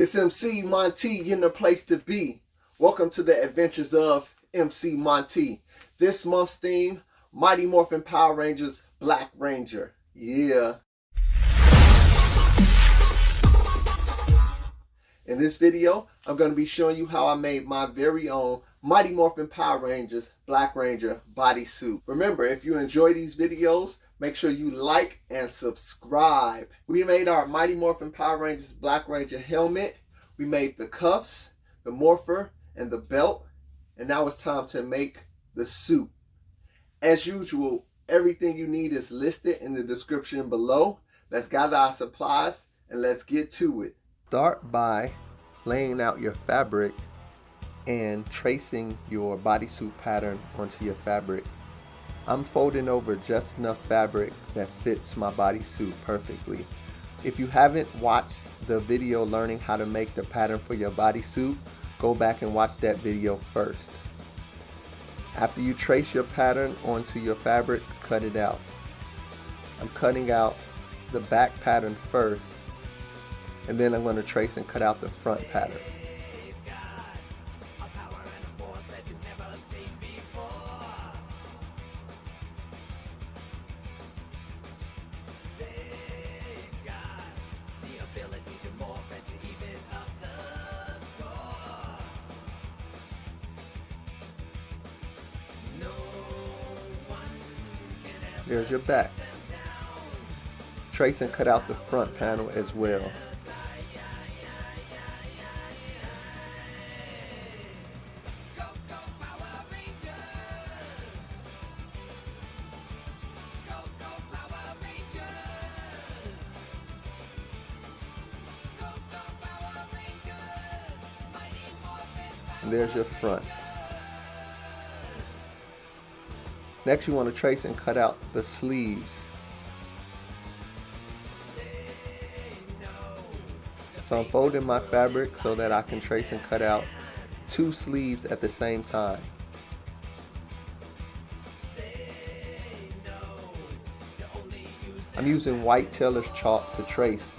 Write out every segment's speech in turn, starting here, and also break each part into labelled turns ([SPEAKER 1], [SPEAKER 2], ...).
[SPEAKER 1] It's MC Monty in the place to be. Welcome to the adventures of MC Monty. This month's theme, Mighty Morphin Power Rangers Black Ranger. Yeah. In this video, I'm going to be showing you how I made my very own Mighty Morphin Power Rangers Black Ranger bodysuit. Remember, if you enjoy these videos, make sure you like and subscribe. We made our Mighty Morphin Power Rangers Black Ranger helmet. We made the cuffs, the morpher, and the belt. And now it's time to make the suit. As usual, everything you need is listed in the description below. Let's gather our supplies and let's get to it. Start by laying out your fabric and tracing your bodysuit pattern onto your fabric. I'm folding over just enough fabric that fits my bodysuit perfectly. If you haven't watched the video learning how to make the pattern for your bodysuit, go back and watch that video first. After you trace your pattern onto your fabric, cut it out. I'm cutting out the back pattern first, and then I'm going to trace and cut out the front pattern. There's your back. Trace and cut out the front panel as well. And there's your front. Next, you want to trace and cut out the sleeves. So I'm folding my fabric so that I can trace and cut out two sleeves at the same time. I'm using white tailor's chalk to trace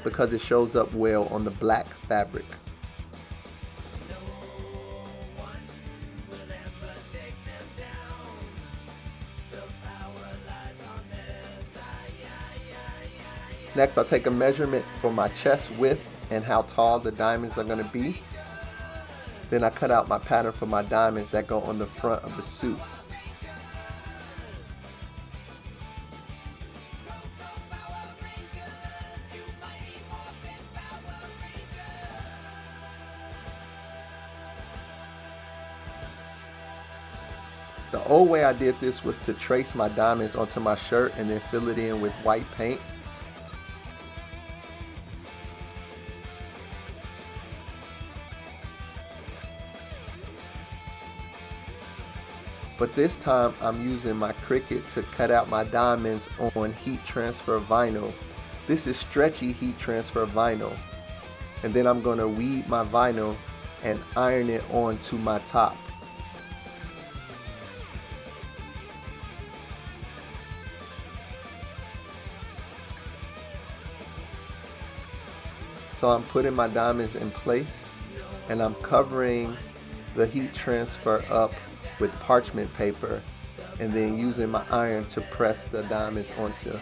[SPEAKER 1] because it shows up well on the black fabric. Next, I'll take a measurement for my chest width and how tall the diamonds are going to be. Then I cut out my pattern for my diamonds that go on the front of the suit. The old way I did this was to trace my diamonds onto my shirt and then fill it in with white paint. But this time I'm using my Cricut to cut out my diamonds on heat transfer vinyl. This is stretchy heat transfer vinyl. And then I'm going to weed my vinyl and iron it onto my top. So I'm putting my diamonds in place and I'm covering the heat transfer up with parchment paper and then using my iron to press the diamonds onto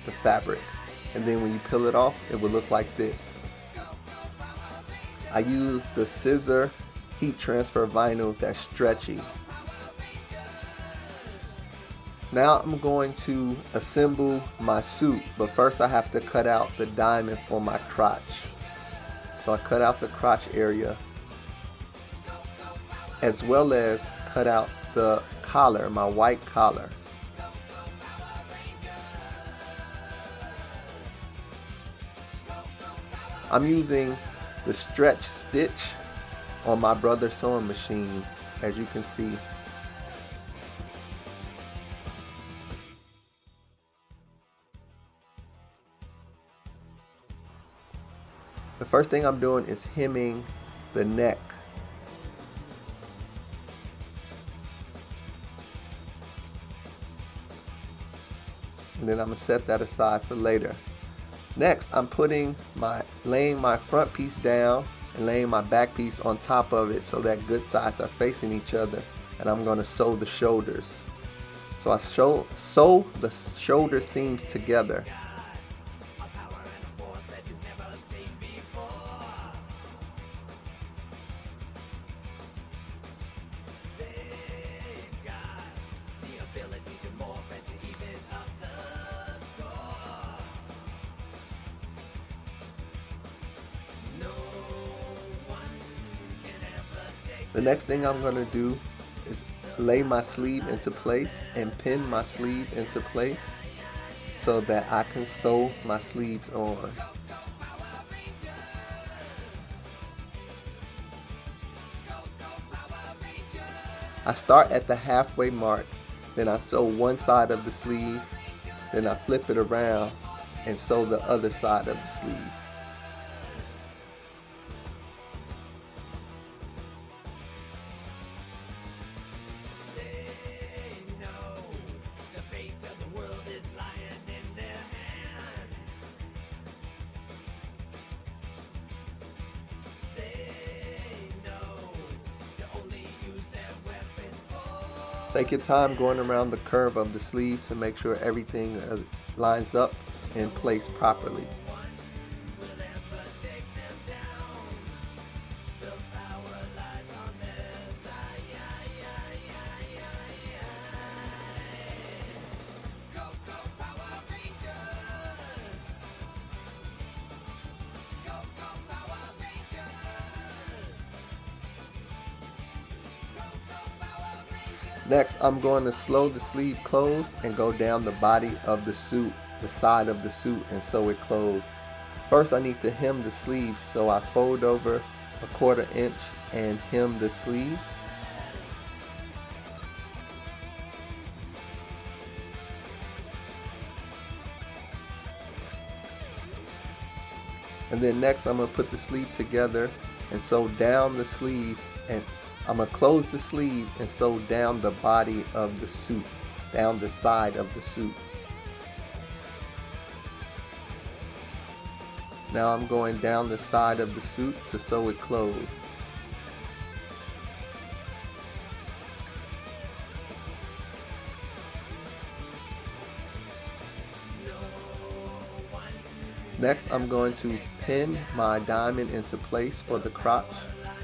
[SPEAKER 1] the fabric. And then when you peel it off, it will look like this. I use the scissor heat transfer vinyl that's stretchy. Now I'm going to assemble my suit, but first I have to cut out the diamond for my crotch. So I cut out the crotch area as well as cut out the collar, my white collar. I'm using the stretch stitch on my brother's sewing machine, as you can see. The first thing I'm doing is hemming the neck. And then I'm going to set that aside for later. Next, I'm laying my front piece down and laying my back piece on top of it so that good sides are facing each other. And I'm going to sew the shoulders. So I sew the shoulder seams together. The next thing I'm going to do is lay my sleeve into place and pin my sleeve into place so that I can sew my sleeves on. I start at the halfway mark, then I sew one side of the sleeve, then I flip it around and sew the other side of the sleeve. Take your time going around the curve of the sleeve to make sure everything lines up in place properly. Next, I'm going to slow the sleeve closed and go down the body of the suit, the side of the suit, and sew it closed. First, I need to hem the sleeves, so I fold over 1/4 inch and hem the sleeves. And then next, I'm going to put the sleeve together and sew down the sleeve, and I'm going to close the sleeve and sew down the body of the suit, down the side of the suit. Now I'm going down the side of the suit to sew it closed. Next, I'm going to pin my diamond into place for the crotch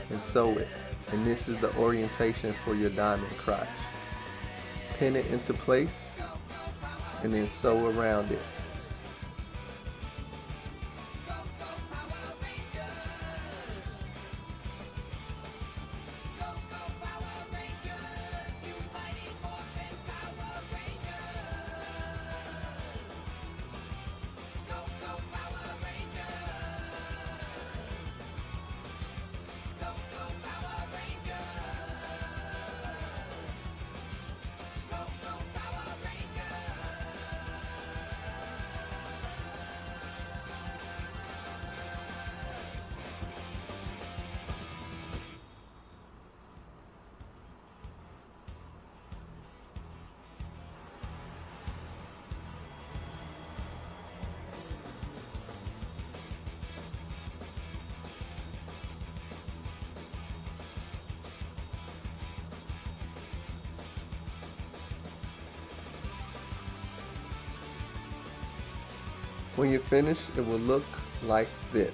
[SPEAKER 1] and sew it. And this is the orientation for your diamond crotch. Pin it into place and then sew around it. When you're finished, it will look like this.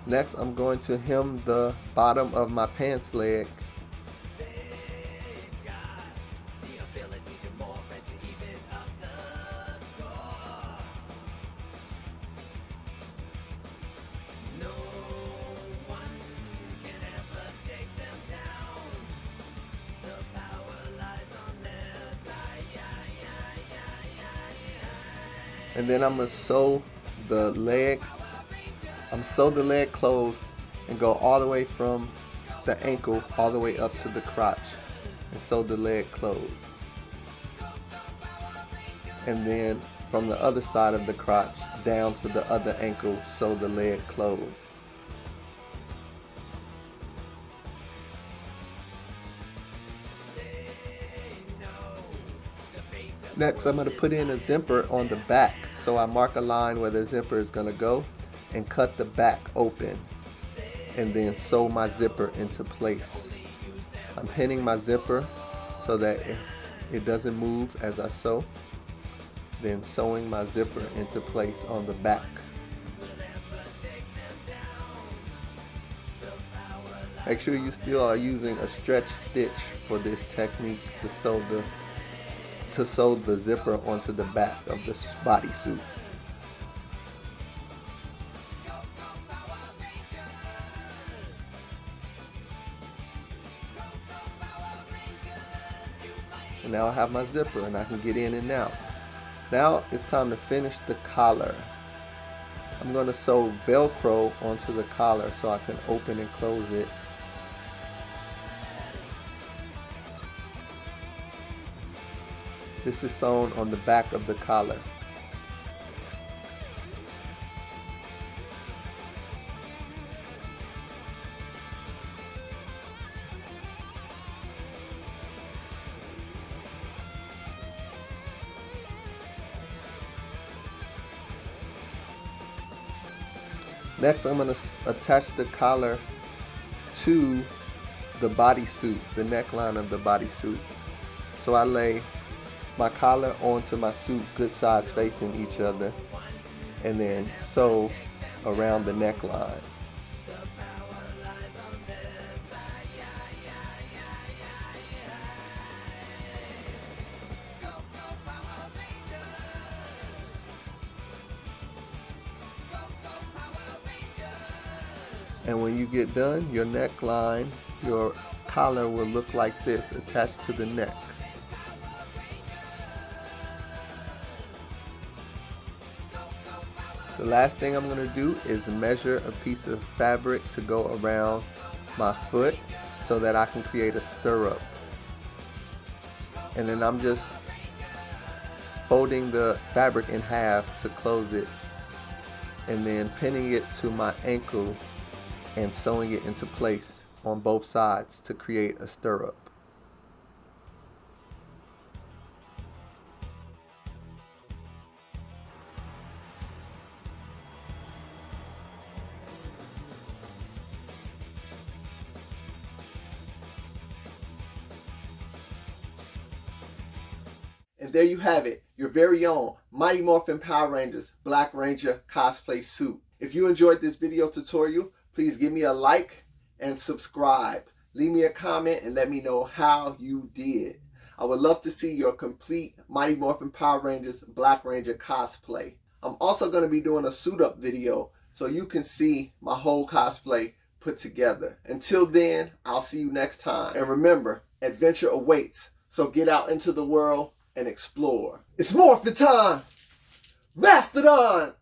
[SPEAKER 1] Next, I'm going to hem the bottom of my pants leg. And then I'm going to sew the leg. Sew the leg closed and go all the way from the ankle all the way up to the crotch and sew the leg closed. And then from the other side of the crotch down to the other ankle, sew the leg closed. Next, I'm going to put in a zipper on the back. So I mark a line where the zipper is going to go and cut the back open and then sew my zipper into place. I'm pinning my zipper so that it doesn't move as I sew. Then sewing my zipper into place on the back. Make sure you still are using a stretch stitch for this technique to sew the zipper onto the back of the bodysuit. And now I have my zipper and I can get in and out. Now it's time to finish the collar. I'm going to sew Velcro onto the collar so I can open and close it. This is sewn on the back of the collar. Next, I'm going to attach the collar to the bodysuit, the neckline of the bodysuit. So I lay my collar onto my suit, good sides facing each other, and then sew around the neckline. And when you get done, your neckline, your collar will look like this, attached to the neck. The last thing I'm going to do is measure a piece of fabric to go around my foot so that I can create a stirrup. And then I'm just folding the fabric in half to close it, and then pinning it to my ankle and sewing it into place on both sides to create a stirrup. And there you have it, your very own Mighty Morphin Power Rangers Black Ranger cosplay suit. If you enjoyed this video tutorial, please give me a like and subscribe. Leave me a comment and let me know how you did. I would love to see your complete Mighty Morphin Power Rangers Black Ranger cosplay. I'm also going to be doing a suit up video so you can see my whole cosplay put together. Until then, I'll see you next time. And remember, adventure awaits. So get out into the world and explore. It's Morphin time! Mastodon!